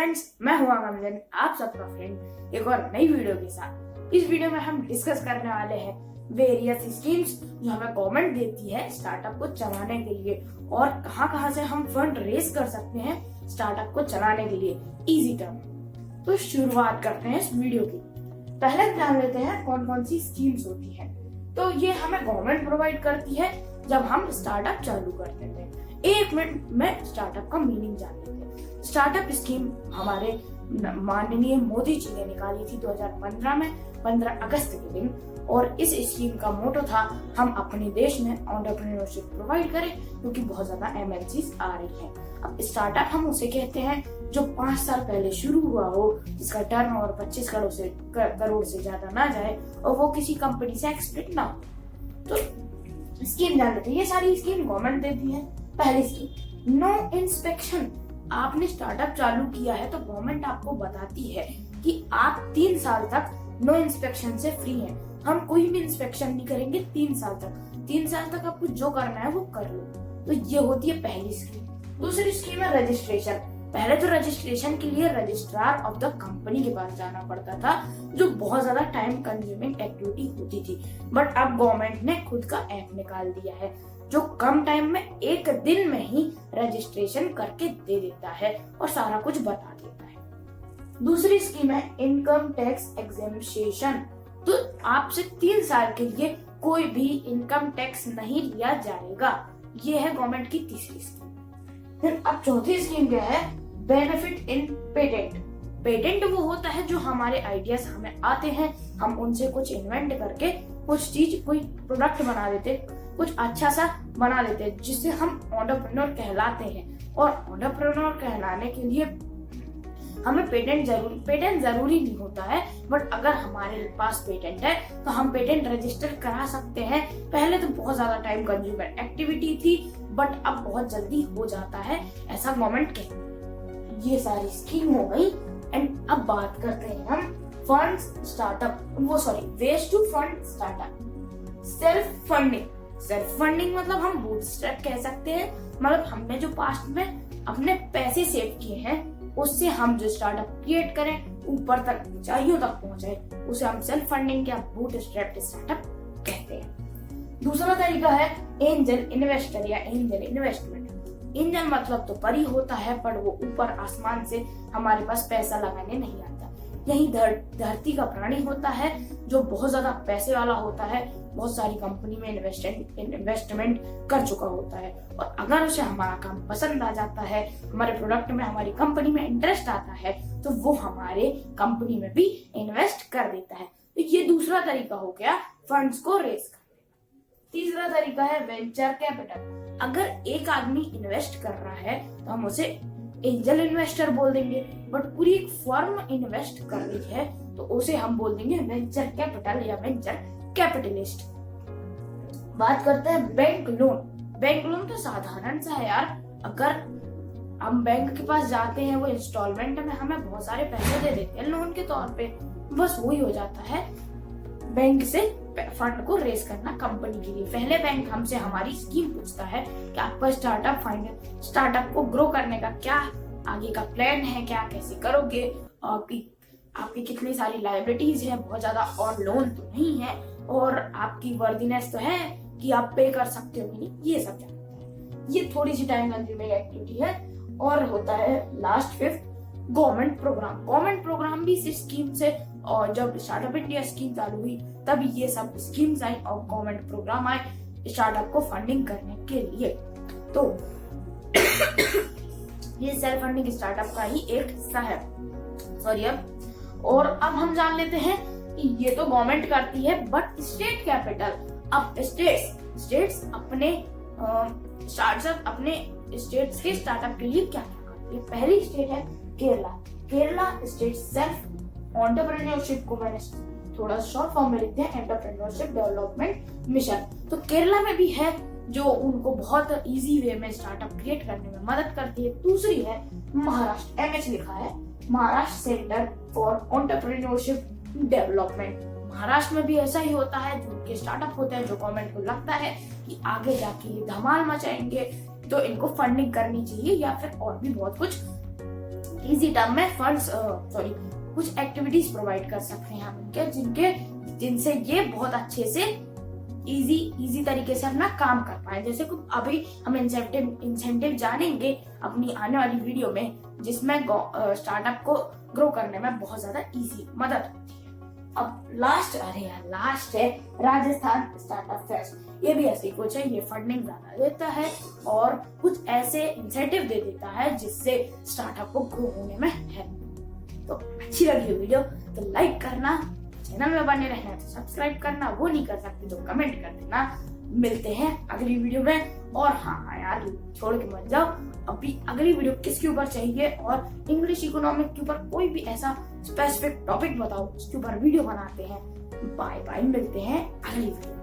Friends, मैं हूं आगामी आप सबका फ्रेंड एक और नई वीडियो के साथ। इस वीडियो में हम डिस्कस करने वाले हैं वेरियस स्कीम्स जो हमें गवर्नमेंट देती है स्टार्टअप को चलाने के लिए, और कहां से हम फंड रेज कर सकते हैं स्टार्टअप को चलाने के लिए इजी टर्म। तो शुरुआत करते हैं इस वीडियो की। पहले जान लेते हैं कौन कौन सी स्कीम्स होती है। तो ये हमें गवर्नमेंट प्रोवाइड करती है जब हम स्टार्टअप चालू करते हैं। एक मिनट में स्टार्टअप का मीनिंग जान लेते हैं। स्टार्टअप स्कीम हमारे माननीय मोदी जी ने निकाली थी 2015 में 15 अगस्त के दिन, और इस स्कीम का मोटो था हम अपने देश में एंटरप्रेन्योरशिप प्रोवाइड करें, क्योंकि बहुत ज्यादा एमएनसीज आ रही हैं। अब स्टार्टअप हम उसे कहते हैं जो 5 साल पहले शुरू हुआ हो, जिसका टर्नओवर 25 करोड़ से ज्यादा ना जाए और वो किसी कंपनी से एक्सपेक्ट ना हो। तो स्कीम जान लेते हैं। ये सारी स्कीम गवर्नमेंट देती है। पहली स्कीम नो इंस्पेक्शन। आपने स्टार्टअप चालू किया है तो गवर्नमेंट आपको बताती है कि आप 3 साल तक नो इंस्पेक्शन से फ्री हैं। हम कोई भी इंस्पेक्शन नहीं करेंगे 3 साल तक। 3 साल तक आपको जो करना है वो कर लो। तो ये होती है पहली स्कीम। दूसरी स्कीम है रजिस्ट्रेशन। पहले तो रजिस्ट्रेशन के लिए रजिस्ट्रार ऑफ द कंपनी के पास जाना पड़ता था, जो बहुत ज्यादा टाइम कंज्यूमिंग एक्टिविटी होती थी। बट अब गवर्नमेंट ने खुद का ऐप निकाल दिया है जो कम टाइम में 1 दिन में ही रजिस्ट्रेशन करके दे देता है और सारा कुछ बता देता है। दूसरी स्कीम है इनकम टैक्स एग्जेम्पशन। तो आपसे 3 साल के लिए कोई भी इनकम टैक्स नहीं लिया जाएगा। ये है गवर्नमेंट की तीसरी स्कीम। फिर अब चौथी स्कीम क्या है? Benefit in patent. पेटेंट वो होता है जो हमारे आइडियाज हमें आते हैं, हम उनसे कुछ इन्वेंट करके कुछ चीज, कोई प्रोडक्ट बना देते, कुछ अच्छा सा बना देते हैं, जिससे हम एंटरप्रेन्योर कहलाते हैं। और एंटरप्रेन्योर कहलाने के लिए हमें पेटेंट जरूरी नहीं होता है, बट अगर हमारे पास पेटेंट है तो हम पेटेंट रजिस्टर करा सकते हैं। पहले तो बहुत ज्यादा टाइम कंज्यूमर एक्टिविटी थी, बट अब बहुत जल्दी हो जाता है, ऐसा गवर्नमेंट कहती है। ये सारी स्कीम हो गई। एंड अब बात करते हैं हम funds ways to fund startup. Self funding मतलब हम बूटस्ट्रैप कह सकते हैं। मतलब हमने जो पास्ट में अपने पैसे सेव किए हैं, उससे हम जो स्टार्टअप क्रिएट करें, ऊपर तक ऊंचाइयों तक पहुंचे, उसे हम सेल्फ फंडिंग या बूटस्ट्रैप स्टार्टअप कहते हैं। दूसरा तरीका है एंजल इन्वेस्टर या एंजल इन्वेस्टमेंट। एंजल मतलब तो परी होता है, पर वो ऊपर आसमान से हमारे पास पैसा लगाने नहीं आता। यही धरती का प्राणी होता है जो बहुत ज्यादा पैसे वाला होता है, बहुत सारी कंपनी में इन्वेस्टमेंट कर चुका होता है, और अगर उसे हमारा काम पसंद आ जाता है, हमारे प्रोडक्ट में, हमारी कंपनी में इंटरेस्ट आता है, तो वो हमारे कंपनी में भी इन्वेस्ट कर देता है। तो ये दूसरा तरीका हो गया फंड्स को रेज करने। तीसरा तरीका है वेंचर कैपिटल। अगर एक आदमी इन्वेस्ट कर रहा है तो हम उसे एंजल इन्वेस्टर बोल देंगे, बट पूरी एक फर्म इन्वेस्ट कर रही है तो उसे हम बोल देंगे वेंचर कैपिटल या वेंचर कैपिटलिस्ट। बात करते हैं बैंक लोन। बैंक लोन तो साधारण सा है यार। अगर हम बैंक के पास जाते हैं, वो इंस्टॉलमेंट में हमें बहुत सारे पैसे दे देते हैं लोन के तौर पे, बस वही हो जाता है बैंक से फंड को रेज करना कंपनी के लिए। पहले बैंक हमसे हमारी स्कीम पूछता है कि आपका स्टार्टअप को ग्रो करने का क्या आगे का प्लान है, क्या कैसे करोगे, आपकी कितनी सारी लायबिलिटीज है, बहुत ज्यादा और लोन तो नहीं है, और आपकी वर्दीनेस तो है कि आप पे कर सकते हो कि नहीं, ये सब जानता है। ये थोड़ी सी टाइम कंज्यूमिंग एक्टिविटी है। और होता है last 5th government program. Government program भी इस स्कीम से, और जब स्टार्टअप इंडिया स्कीम चालू हुई तब ये सब स्कीम्स आई और गवर्नमेंट प्रोग्राम आए स्टार्टअप को फंडिंग करने के लिए। तो ये सेल्फ फंडिंग स्टार्टअप का ही एक हिस्सा है। अब हम जान लेते हैं कि ये तो गवर्नमेंट करती है, बट स्टेट कैपिटल। अब स्टेट्स अपने स्टेट्स के स्टार्टअप के लिए क्या करती है। पहली स्टेट है केरला स्टेट सेल्फ एंटरप्रेन्योरशिप को मैंने थोड़ा शॉर्ट फॉर्म में लिखते हैं एंटरप्रेन्योरशिप डेवलपमेंट मिशन। तो केरला में भी है जो उनको बहुत इजी वे में स्टार्टअप क्रिएट करने में मदद करती है। दूसरी है महाराष्ट्र, MH लिखा है, Maharashtra centre for entrepreneurship development. Maharashtra में भी ऐसा ही होता है, जो उनके स्टार्टअप होते हैं, जो गवर्नमेंट को लगता है कि आगे जाके ये धमाल मचाएंगे, तो इनको फंडिंग करनी चाहिए या फिर और भी बहुत कुछ इजी टर्म में फंड्स कुछ एक्टिविटीज प्रोवाइड कर सकते हैं हम जिनसे ये बहुत अच्छे से इजी तरीके से अपना काम कर पाए। जैसे कुछ अभी हम इंसेंटिव जानेंगे अपनी आने वाली वीडियो में, जिसमें स्टार्टअप को ग्रो करने में बहुत ज्यादा इजी मदद होती है। अब लास्ट है राजस्थान स्टार्टअप फेस्ट। ये भी ऐसी कुछ है, ये फंडिंग ज्यादा देता है और कुछ ऐसे इंसेंटिव दे देता है जिससे स्टार्टअप को ग्रो होने में हेल्प। तो अच्छी लगी वीडियो तो लाइक करना, चैनल में बने रहना तो सब्सक्राइब करना, वो नहीं कर सकते तो कमेंट कर देना। मिलते हैं अगली वीडियो में। और हाँ यार, छोड़ के मत जाओ, अभी अगली वीडियो किसके ऊपर चाहिए और इंग्लिश इकोनॉमिक के ऊपर कोई भी ऐसा स्पेसिफिक टॉपिक बताओ, उसके ऊपर वीडियो बनाते हैं। बाय बाय, मिलते हैं अगली वीडियो।